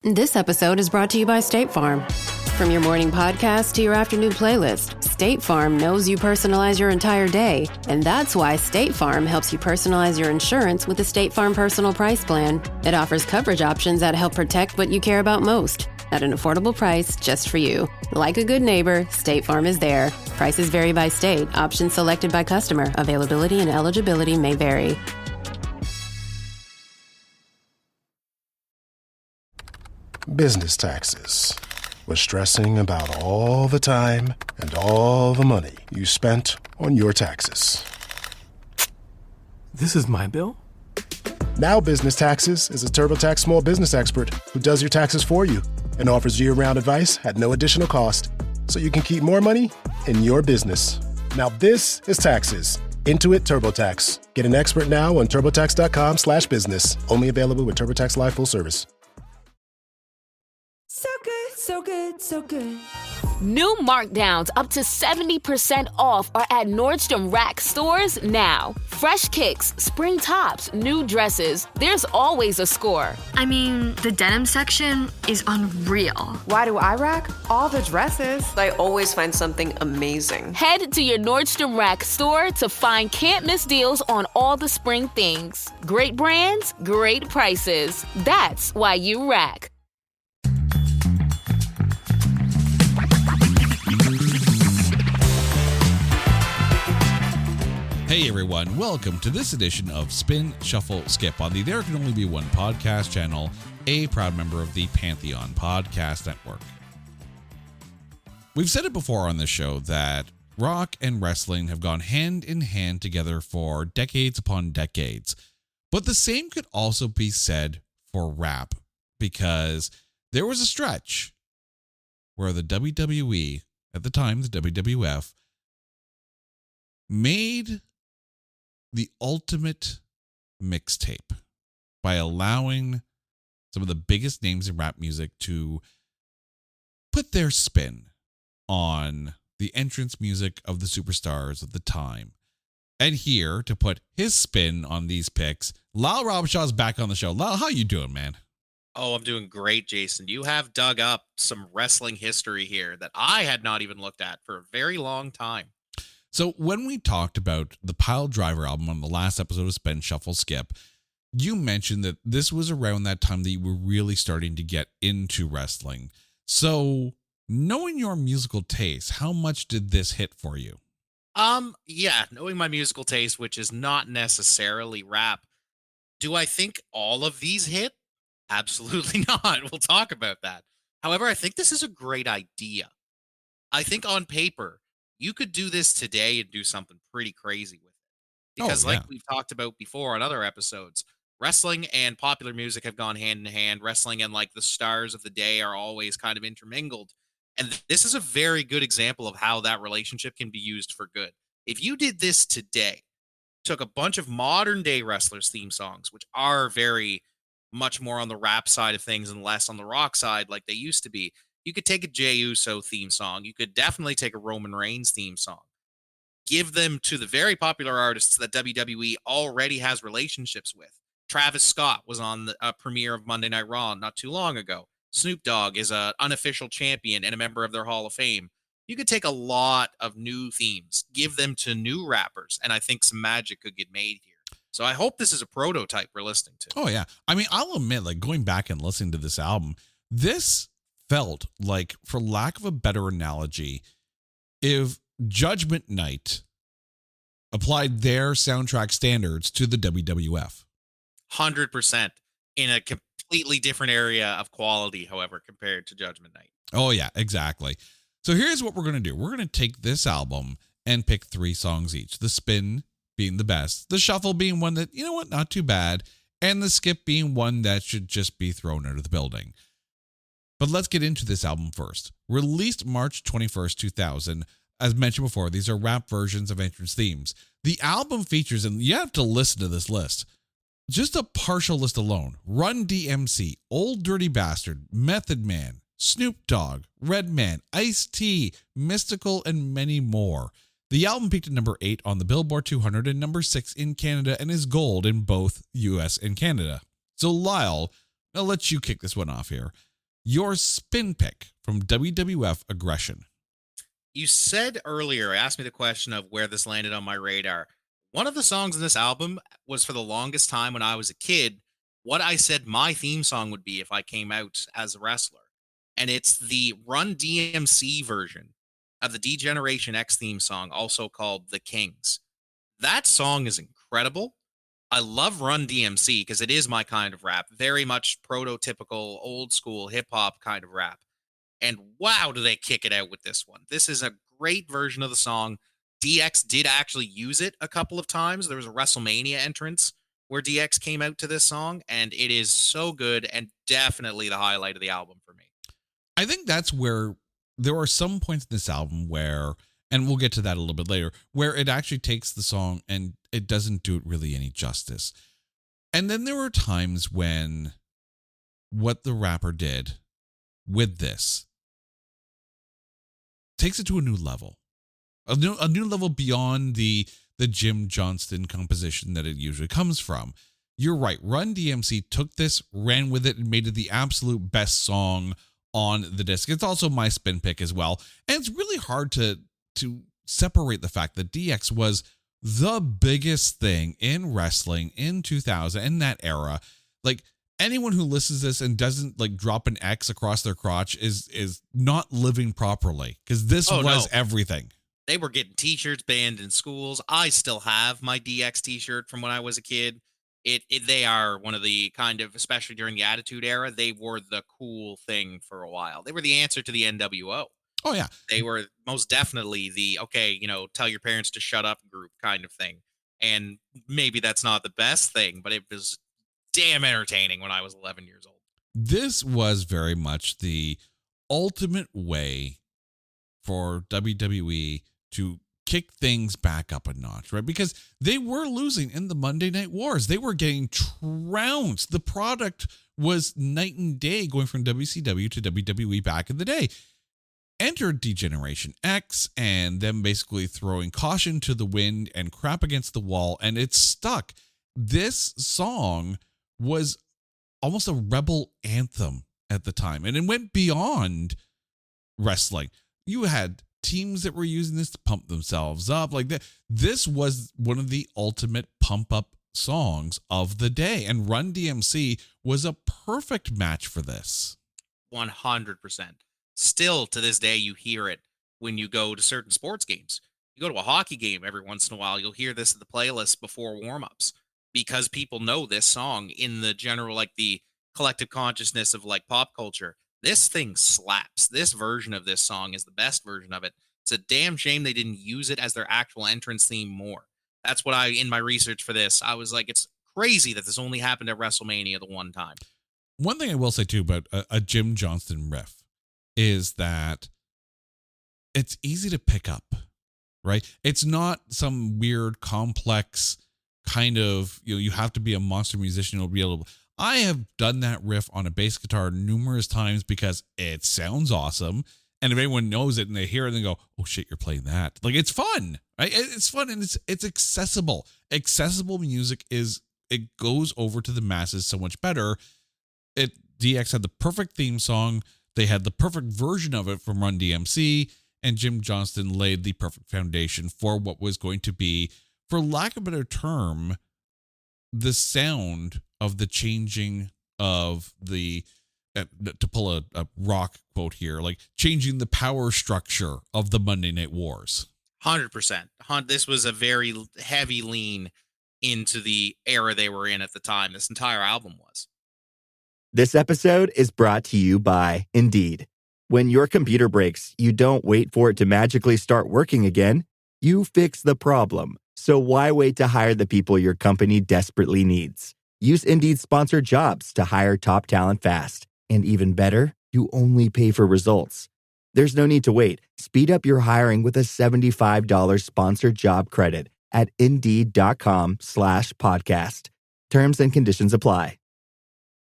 This episode is brought to you by State Farm. From your morning podcast to your afternoon playlist, State Farm knows you personalize your entire day, and that's why State Farm helps you personalize your insurance with the State Farm Personal Price Plan. It offers coverage options that help protect what you care about most at an affordable price just for you. Like a good neighbor, State Farm is there. Prices vary by state. Options selected by customer. Availability and eligibility may vary. Business taxes. We're stressing about all the time and all the money you spent on your taxes. This is my bill? Now Business Taxes is a TurboTax small business expert who does your taxes for you and offers year-round advice at no additional cost, so you can keep more money in your business. Now this is taxes. Intuit TurboTax. Get an expert now on turbotax.com/business. Only available with TurboTax Live Full Service. So good, so good, so good. New markdowns up to 70% off are at Nordstrom Rack stores now. Fresh kicks, spring tops, new dresses. There's always a score. I mean, the denim section is unreal. Why do I rack? All the dresses. I always find something amazing. Head to your Nordstrom Rack store to find can't-miss deals on all the spring things. Great brands, great prices. That's why you rack. Hey everyone, welcome to this edition of Spin, Shuffle, Skip on the There Can Only Be One podcast channel, a proud member of the Pantheon Podcast Network. We've said it before on this show that rock and wrestling have gone hand in hand together for decades upon decades, but the same could also be said for rap, because there was a stretch where the WWE, at the time the WWF, made the ultimate mixtape by allowing some of the biggest names in rap music to put their spin on the entrance music of the superstars of the time. And here to put his spin on these picks, Lyle Robichaud is back on the show. Lyle, how you doing, man? Oh, I'm doing great, Jason. You have dug up some wrestling history here that I had not even looked at for a very long time. So when we talked about the Pile Driver album on the last episode of Spin, Shuffle, Skip, you mentioned that this was around that time that you were really starting to get into wrestling. So knowing your musical taste, how much did this hit for you? Yeah, knowing my musical taste, which is not necessarily rap, do I think all of these hit? Absolutely not. We'll talk about that. However, I think this is a great idea. I think on paper, you could do this today and do something pretty crazy with it. Because like we've talked about before on other episodes, wrestling and popular music have gone hand in hand. Wrestling and like the stars of the day are always kind of intermingled. And this is a very good example of how that relationship can be used for good. If you did this today, took a bunch of modern day wrestlers' theme songs, which are very much more on the rap side of things and less on the rock side like they used to be, you could take a Jey Uso theme song. You could definitely take a Roman Reigns theme song. Give them to the very popular artists that WWE already has relationships with. Travis Scott was on the premiere of Monday Night Raw not too long ago. Snoop Dogg is an unofficial champion and a member of their Hall of Fame. You could take a lot of new themes, give them to new rappers, and I think some magic could get made here. So I hope this is a prototype we're listening to. Oh, yeah. I mean, I'll admit, like going back and listening to this album, this felt like, for lack of a better analogy, if Judgment Night applied their soundtrack standards to the WWF. 100% in a completely different area of quality, however, compared to Judgment Night. Oh, yeah, exactly. So here's what we're going to do. We're going to take this album and pick 3 songs each. The spin being the best, the shuffle being one that, you know what, not too bad, and the skip being one that should just be thrown out of the building. But let's get into this album first. Released March 21st, 2000. As mentioned before, these are rap versions of entrance themes. The album features, and you have to listen to this list, just a partial list alone: Run DMC, Old Dirty Bastard, Method Man, Snoop Dogg, Redman, Ice-T, Mystical, and many more. The album peaked at number 8 on the Billboard 200 and number 6 in Canada, and is gold in both US and Canada. So Lyle, I'll let you kick this one off here. your spin pick from WWF Aggression. You said earlier, asked me the question of where this landed on my radar. One of the songs in this album was, for the longest time when I was a kid, what I said my theme song would be if I came out as a wrestler. And it's the Run DMC version of the D-Generation X theme song, also called The Kings. That song is incredible. I love Run DMC because it is my kind of rap, very much prototypical, old school hip hop kind of rap. And wow, do they kick it out with this one. This is a great version of the song. DX did actually use it a couple of times. There was a WrestleMania entrance where DX came out to this song, and it is so good and definitely the highlight of the album for me. I think that's where there are some points in this album where, and we'll get to that a little bit later, where it actually takes the song and it doesn't do it really any justice. And then there were times when what the rapper did with this takes it to a new level, a new level beyond the Jim Johnston composition that it usually comes from. You're right. Run DMC took this, ran with it, and made it the absolute best song on the disc. It's also my spin pick as well. And it's really hard to separate the fact that DX was the biggest thing in wrestling in 2000, in that era. Like, anyone who listens to this and doesn't like drop an X across their crotch is not living properly, because this was everything. They were getting t-shirts banned in schools. I still have my DX t-shirt from when I was a kid. They are one of the kind of, especially during the Attitude Era, they were the cool thing for a while. They were the answer to the NWO. Oh, yeah. They were most definitely the, okay, tell your parents to shut up group kind of thing. And maybe that's not the best thing, but it was damn entertaining when I was 11 years old. This was very much the ultimate way for WWE to kick things back up a notch, right? Because they were losing in the Monday Night Wars. They were getting trounced. The product was night and day going from WCW to WWE back in the day. Entered D-Generation X and them basically throwing caution to the wind and crap against the wall, and it stuck. This song was almost a rebel anthem at the time, and it went beyond wrestling. You had teams that were using this to pump themselves up like that. This was one of the ultimate pump up songs of the day, and Run DMC was a perfect match for this. 100%. Still to this day, you hear it when you go to certain sports games. You go to a hockey game every once in a while, you'll hear this at the playlist before warm-ups, because people know this song in the general, like the collective consciousness of like pop culture. This thing slaps. This version of this song is the best version of it. It's a damn shame they didn't use it as their actual entrance theme more. That's what in my research for this, I was like, it's crazy that this only happened at WrestleMania the one time. One thing I will say too about a Jim Johnston riff is that it's easy to pick up, right? It's not some weird complex kind of, you have to be a monster musician to be able to. I have done that riff on a bass guitar numerous times because it sounds awesome. And if anyone knows it and they hear it and they go, oh shit, you're playing that. Like, it's fun, right? It's fun and it's accessible. Accessible music it goes over to the masses so much better. DX had the perfect theme song. They had the perfect version of it from Run DMC, and Jim Johnston laid the perfect foundation for what was going to be, for lack of a better term, the sound of the changing of the, to pull a rock quote here, like changing the power structure of the Monday Night Wars. 100%. This was a very heavy lean into the era they were in at the time. This entire album was. This episode is brought to you by Indeed. When your computer breaks, you don't wait for it to magically start working again. You fix the problem. So why wait to hire the people your company desperately needs? Use Indeed's sponsored jobs to hire top talent fast. And even better, you only pay for results. There's no need to wait. Speed up your hiring with a $75 sponsored job credit at Indeed.com/podcast. Terms and conditions apply.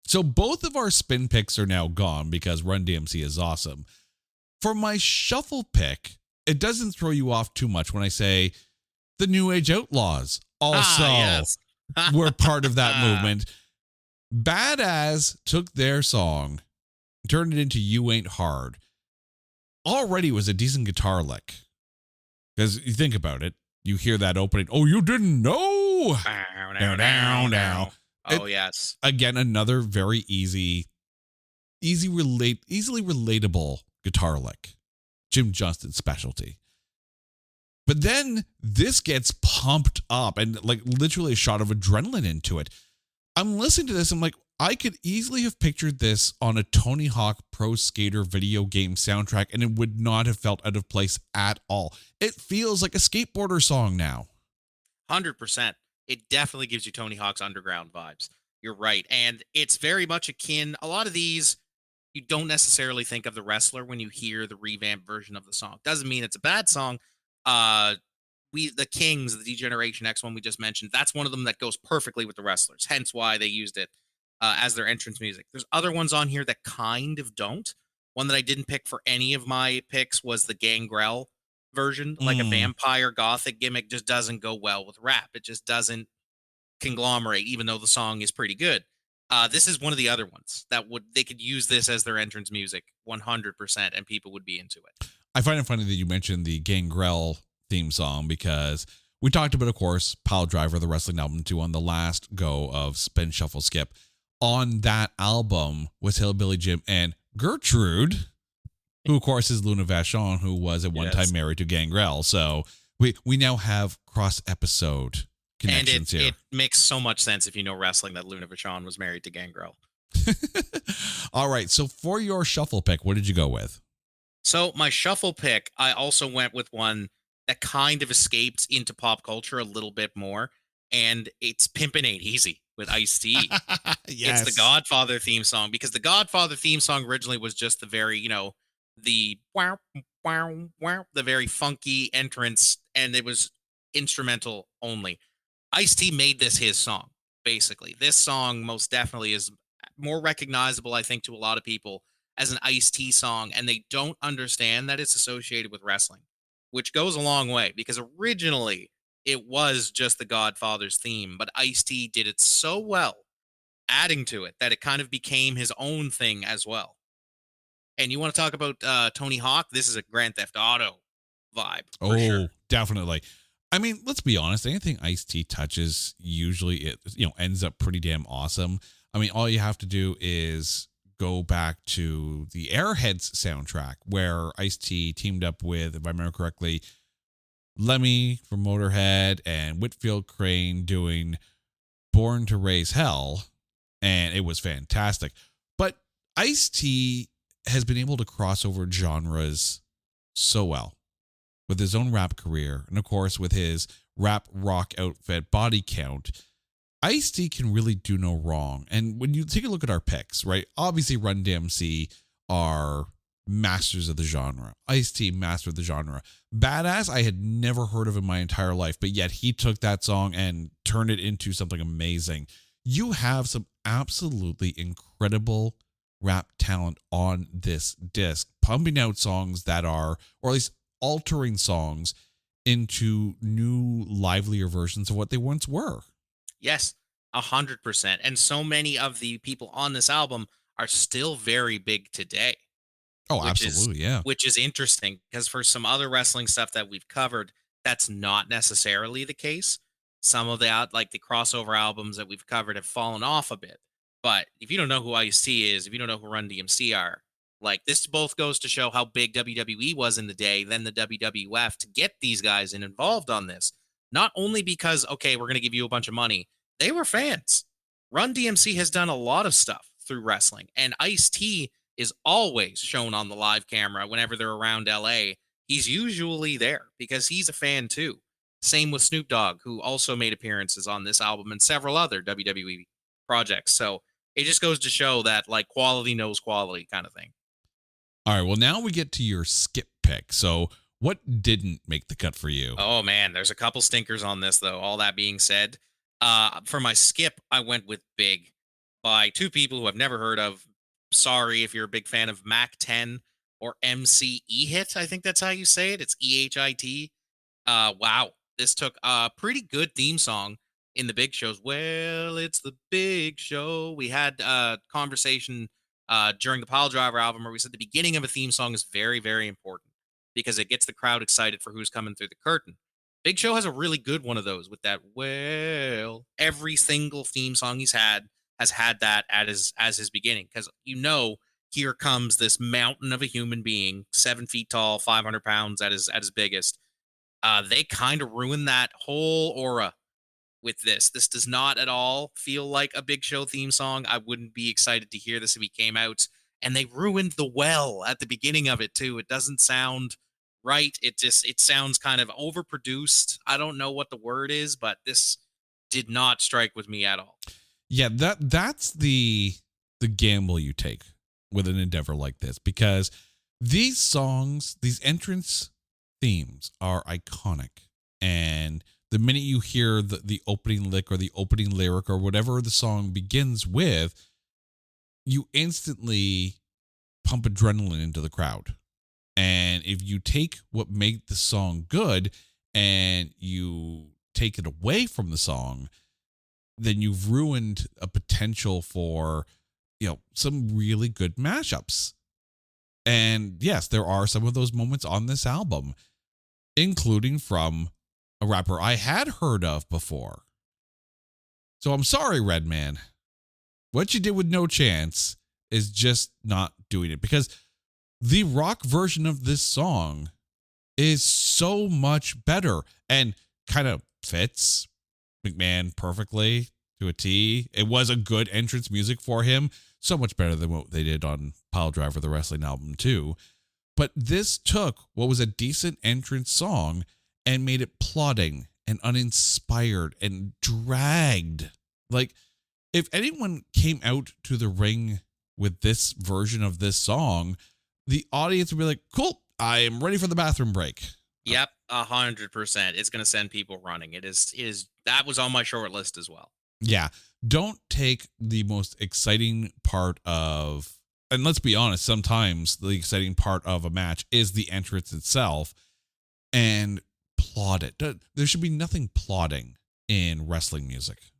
So both of our spin picks are now gone because Run DMC is awesome. For my shuffle pick, it doesn't throw you off too much when I say the New Age Outlaws also were part of that movement. Badass took their song, turned it into You Ain't Hard. Already was a decent guitar lick. Because you think about it, you hear that opening. Oh, you didn't know? Down. Oh, yes. Again, another very easily relatable guitar lick. Jim Johnston's specialty. But then this gets pumped up and like literally a shot of adrenaline into it. I'm listening to this. I'm like, I could easily have pictured this on a Tony Hawk Pro Skater video game soundtrack, and it would not have felt out of place at all. It feels like a skateboarder song now. 100%. It definitely gives you Tony Hawk's Underground vibes. You're right. And it's very much akin. A lot of these, you don't necessarily think of the wrestler when you hear the revamped version of the song. Doesn't mean it's a bad song. The Kings, the D-Generation X one we just mentioned, that's one of them that goes perfectly with the wrestlers. Hence why they used it as their entrance music. There's other ones on here that kind of don't. One that I didn't pick for any of my picks was the Gangrel version. Like a vampire gothic gimmick just doesn't go well with rap. It just doesn't conglomerate, even though the song is pretty good. This is one of the other ones that they could use this as their entrance music 100% and people would be into it. I find it funny that you mentioned the Gangrel theme song because we talked about, of course, Pile Driver, the wrestling album, too, on the last go of Spin Shuffle Skip. On that album was Hillbilly Jim and Gertrude, who, of course, is Luna Vachon, who was at one time married to Gangrel. So we now have cross-episode connections here. It makes so much sense if you know wrestling that Luna Vachon was married to Gangrel. All right. So for your shuffle pick, what did you go with? So my shuffle pick, I also went with one that kind of escaped into pop culture a little bit more, and it's Pimpin' Ain't Easy with Ice-T. Yes. It's the Godfather theme song, because the Godfather theme song originally was just the very, the wow, wow, wow, the very funky entrance, and it was instrumental only. Ice-T made this his song, basically. This song most definitely is more recognizable, I think, to a lot of people as an Ice-T song, and they don't understand that it's associated with wrestling, which goes a long way, because originally it was just the Godfather's theme, but Ice-T did it so well, adding to it, that it kind of became his own thing as well. And you want to talk about Tony Hawk? This is a Grand Theft Auto vibe. For sure. Definitely. I mean, let's be honest. Anything Ice-T touches, usually it ends up pretty damn awesome. I mean, all you have to do is go back to the Airheads soundtrack where Ice-T teamed up with, if I remember correctly, Lemmy from Motorhead and Whitfield Crane doing Born to Raise Hell, and it was fantastic. But Ice-T has been able to cross over genres so well with his own rap career, and of course with his rap rock outfit Body Count. Ice-T can really do no wrong. And when you take a look at our picks, right, obviously Run DMC are masters of the genre. Ice-T, master of the genre. Badass, I had never heard of in my entire life, but yet he took that song and turned it into something amazing. You have some absolutely incredible rap talent on this disc, pumping out songs that are, or at least altering songs into new, livelier versions of what they once were. Yes, 100%. And so many of the people on this album are still very big today. Oh, absolutely, yeah. Which is interesting, because for some other wrestling stuff that we've covered, that's not necessarily the case. Some of the crossover albums that we've covered have fallen off a bit. But if you don't know who Ice-T is, if you don't know who Run DMC are, this both goes to show how big WWE was in the day, then the WWF, to get these guys involved on this. Not only because, okay, we're going to give you a bunch of money. They were fans. Run DMC has done a lot of stuff through wrestling, and Ice-T is always shown on the live camera whenever they're around LA. He's usually there because he's a fan too. Same with Snoop Dogg, who also made appearances on this album and several other WWE projects. So it just goes to show that quality knows quality kind of thing. All right, well, now we get to your skip pick. So what didn't make the cut for you? Oh, man, there's a couple stinkers on this, though. All that being said, for my skip, I went with Big by two people who I've never heard of. Sorry if you're a big fan of Mac 10 or MC E-Hit. I think that's how you say it. It's EHIT. Wow, this took a pretty good theme song in the Big Shows. Well, it's the Big Show. We had a conversation during the Pile Driver album, where we said the beginning of a theme song is very, very important because it gets the crowd excited for who's coming through the curtain. Big Show has a really good one of those with that. Well, every single theme song he's had has had that as his beginning, because here comes this mountain of a human being, 7 feet tall, 500 pounds at his biggest. They kind of ruined that whole aura with this. This does not at all feel like a Big Show theme song. I wouldn't be excited to hear this if he came out. And they ruined the well at the beginning of it too. It doesn't sound right. It sounds kind of overproduced. I don't know what the word is, but this did not strike with me at all. Yeah, that's the gamble you take with an endeavor like this, because these songs, these entrance themes are iconic. And the minute you hear the opening lick or the opening lyric or whatever the song begins with, you instantly pump adrenaline into the crowd. And if you take what made the song good and you take it away from the song, then you've ruined a potential for, some really good mashups. And yes, there are some of those moments on this album, including from a rapper I had heard of before. So I'm sorry, Redman. What you did with No Chance is just not doing it, because the rock version of this song is so much better and kind of fits McMahon perfectly to a T. It was a good entrance music for him, so much better than what they did on Pile Driver, the wrestling album too. But this took what was a decent entrance song and made it plodding and uninspired and dragged. Like, if anyone came out to the ring with this version of this song, the audience would be like, cool, I am ready for the bathroom break. Yep, 100%. It's going to send people running. It is. That was on my short list as well. Yeah. Don't take the most exciting part of, and let's be honest, sometimes the exciting part of a match is the entrance itself, and plod it. There should be nothing plodding in wrestling music.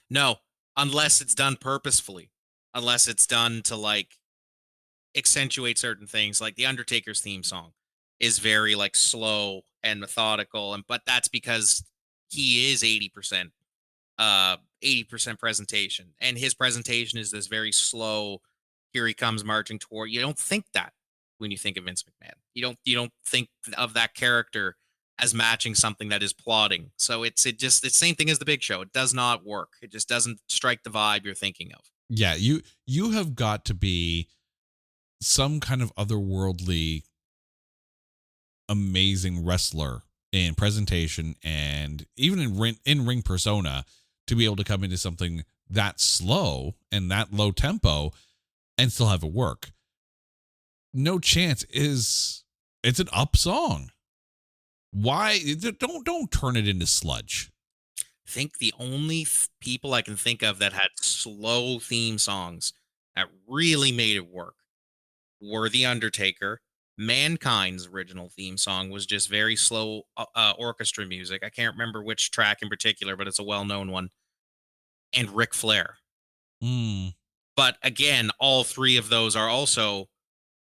No, unless it's done purposefully, unless it's done to accentuate certain things. Like the Undertaker's theme song is very slow and methodical, but that's because he is 80% presentation, and his presentation is this very slow, here he comes marching toward. You don't think that when you think of Vince McMahon. You don't think of that character as matching something that is plodding. So it's the same thing as the Big Show. It does not work. It just doesn't strike the vibe you're thinking of. Yeah, you have got to be some kind of otherworldly, amazing wrestler in presentation and even in ring persona to be able to come into something that slow and that low tempo and still have it work. No Chance it's an up song. Why don't turn it into sludge? I think the only people I can think of that had slow theme songs that really made it work were The Undertaker. Mankind's original theme song was just very slow orchestra music. I can't remember which track in particular, but it's a well-known one. And Ric Flair. But again, all three of those are also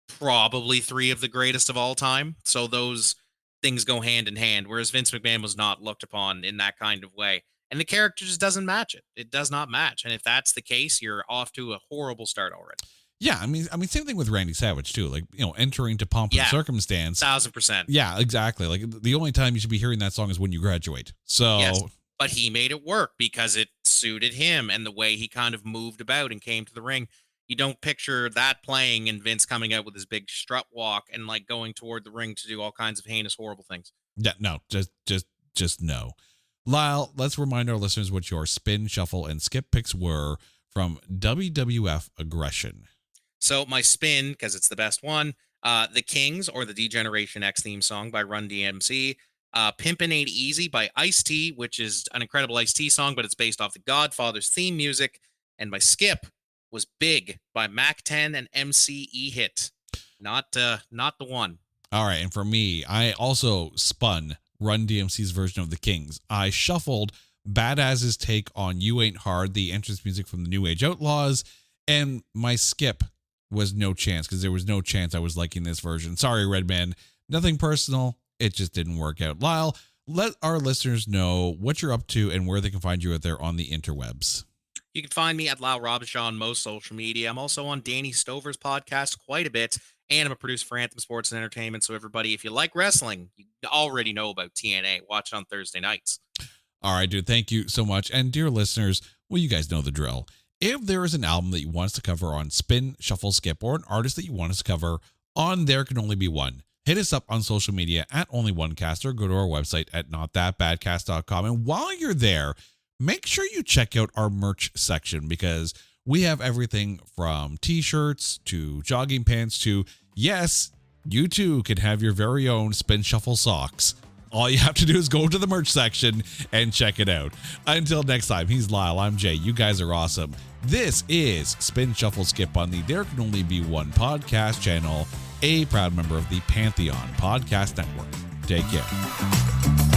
probably three of the greatest of all time. So those things go hand in hand, whereas Vince McMahon was not looked upon in that kind of way. And the character just doesn't match it. It does not match. And if that's the case, you're off to a horrible start already. Yeah, I mean, same thing with Randy Savage too. Entering to Pomp and Circumstance. 1,000%. Yeah, exactly. The only time you should be hearing that song is when you graduate. So, yes, but he made it work because it suited him and the way he kind of moved about and came to the ring. You don't picture that playing and Vince coming out with his big strut walk and going toward the ring to do all kinds of heinous, horrible things. Yeah, no, just no. Lyle, let's remind our listeners what your spin, shuffle, and skip picks were from WWF Aggression. So my spin, because it's the best one, The Kings, or the D-Generation X theme song by Run DMC, Pimpin' Ain't Easy by Ice-T, which is an incredible Ice-T song, but it's based off The Godfather's theme music, and my skip was Big by Mac 10 and MCE Hit. Not the one. All right, and for me, I also spun Run DMC's version of The Kings. I shuffled Badass's take on You Ain't Hard, the entrance music from the New Age Outlaws, and my skip was no chance, because there was no chance I was liking this version. Sorry, Redman. Nothing personal. It just didn't work out. Lyle, let our listeners know what you're up to and where they can find you out there on the interwebs. You can find me at Lyle Robichaud on most social media. I'm also on Danny Stover's podcast quite a bit, and I'm a producer for Anthem Sports and Entertainment. So everybody, if you like wrestling, you already know about TNA. Watch it on Thursday nights. All right, dude. Thank you so much. And dear listeners, well, you guys know the drill. If there is an album that you want us to cover on Spin, Shuffle, Skip, or an artist that you want us to cover on There Can Only Be One, hit us up on social media at Only One Cast, or go to our website at notthatbadcast.com. And while you're there, make sure you check out our merch section, because we have everything from t-shirts to jogging pants to, yes, you too can have your very own Spin Shuffle socks. All you have to do is go to the merch section and check it out. Until next time, he's Lyle, I'm Jay. You guys are awesome. This is Spin Shuffle Skip on the There Can Only Be One podcast channel, a proud member of the Pantheon Podcast Network. Take care.